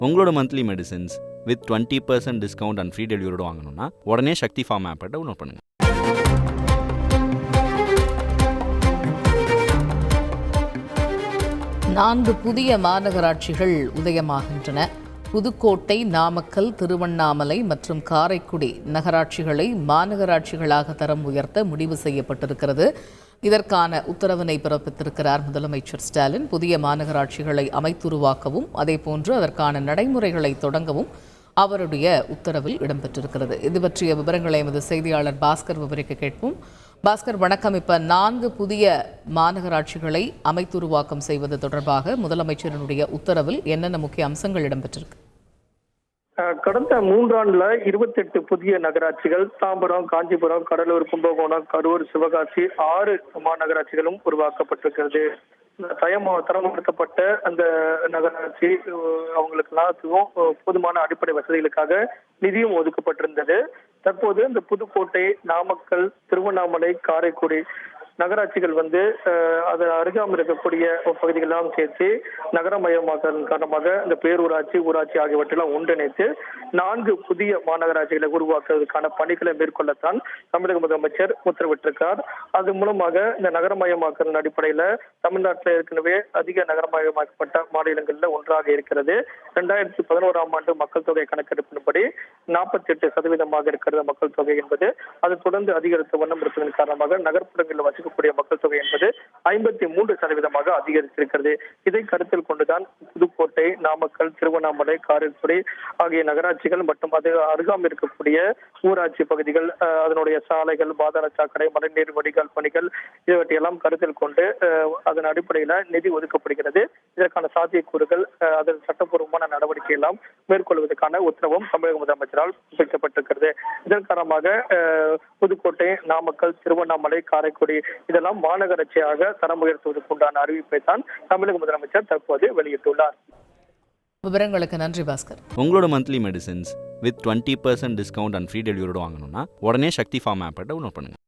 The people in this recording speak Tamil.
உங்களோட monthly medicines with 20% discount and free டெலிவரியோட வாங்கணும்னா உடனே சக்தி ஃபார்ம் ஆப்பை டவுன்லோட் பண்ணுங்கள். 4 புதிய மாநகராட்சிகள் உதயமாகின்றன. புதுக்கோட்டை, நாமக்கல், திருவண்ணாமலை மற்றும் காரைக்குடி நகராட்சிகளை மாநகராட்சிகளாக தரம் உயர்த்த முடிவு செய்யப்பட்டிருக்கிறது. இதற்கான உத்தரவினை பிறப்பித்திருக்கிறார் முதலமைச்சர் ஸ்டாலின். புதிய மாநகராட்சிகளை அமைத்துருவாக்கவும் அதேபோன்று அதற்கான நடைமுறைகளை தொடங்கவும் அவருடைய உத்தரவில் இடம்பெற்றிருக்கிறது. இது பற்றிய விவரங்களை எமது செய்தியாளர் பாஸ்கர் விவரிக்க கேட்போம். பாஸ்கர், வணக்கம். இப்ப 4 புதிய மாநகராட்சிகளை அமைத்துருவாக்கம் செய்வது தொடர்பாக முதலமைச்சரினுடைய உத்தரவில் என்னென்ன முக்கிய அம்சங்கள் இடம்பெற்றிருக்கு? கடந்த 3 ஆண்டுல 28 புதிய நகராட்சிகள் தாம்பரம், காஞ்சிபுரம், கடலூர், கும்பகோணம், கரூர், சிவகாசி 6 மாநகராட்சிகளும் உருவாக்கப்பட்டிருக்கிறது. தரமுயர்த்தப்பட்ட அந்த நகராட்சி அவங்களுக்கு எல்லாத்துக்கும் போதுமான அடிப்படை வசதிகளுக்காக நிதியும் ஒதுக்கப்பட்டிருந்தது. தற்போது இந்த புதுக்கோட்டை, நாமக்கல், திருவண்ணாமலை, காரைக்குடி நகராட்சிகள் அது அருகாமல் இருக்கக்கூடிய பகுதிகளெல்லாம் சேர்த்து நகரமயமாக்கல் காரணமாக இந்த பேரூராட்சி, ஊராட்சி ஆகியவற்றெல்லாம் ஒன்றிணைத்து 4 புதிய மாநகராட்சிகளை உருவாக்குவதற்கான பணிகளை மேற்கொள்ளத்தான் தமிழக முதலமைச்சர் உத்தரவிட்டிருக்கார். அது மூலமாக இந்த நகரமயமாக்கல் அடிப்படையில தமிழ்நாட்டில் ஏற்கனவே அதிக நகரமயமாக்கப்பட்ட மாநிலங்கள்ல ஒன்றாக இருக்கிறது. 2011ஆம் ஆண்டு மக்கள் தொகை கணக்கெடுப்பின்படி 48% இருக்கிறது மக்கள் தொகை என்பது. அது தொடர்ந்து அதிகரித்த வண்ணம் இருப்பதன் காரணமாக நகர்ப்புறங்களில் வசிக்கக்கூடிய மக்கள் தொகை என்பது 53% அதிகரித்திருக்கிறது. இதை கருத்தில் கொண்டுதான் புதுக்கோட்டை, நாமக்கல், திருவண்ணாமலை, காரைக்குடி ஆகிய நகராட்சிகள் மற்றும் அது அருகாமல் இருக்கக்கூடிய ஊராட்சி பகுதிகள், அதனுடைய சாலைகள், பாதாள சாக்கடை, மழைநீர் வடிகால் பணிகள் இவற்றையெல்லாம் கருத்தில் கொண்டு அதன் அடிப்படையில நிதி ஒதுக்கப்படுகிறது. இதற்கான சாத்தியக்கூறுகள், அதன் சட்டப்பூர்வமான நடவடிக்கை எல்லாம் மேற்கொள்வதற்கான உத்தரவும் தமிழக முதலமைச்சரால் பிறப்பிக்கப்பட்டிருக்கிறது. இதன் காரணமாக புதுக்கோட்டை, நாமக்கல், திருவண்ணாமலை, காரைக்குடி இதெல்லாம் மாநகராட்சியாக தரம் உயர்த்துவதற்கு உண்டான அறிவிப்பை தான் தமிழக முதலமைச்சர் தற்போது வெளியிட்டுள்ளார். விவரங்களுக்கு நன்றி பாஸ்கர். உங்களோட monthly medicines with 20% discount and free டெலிவரியோட வாங்கணும்னா உடனே சக்தி ஃபார்ம் ஆப்பை டவுன்லோட் பண்ணுங்கள்.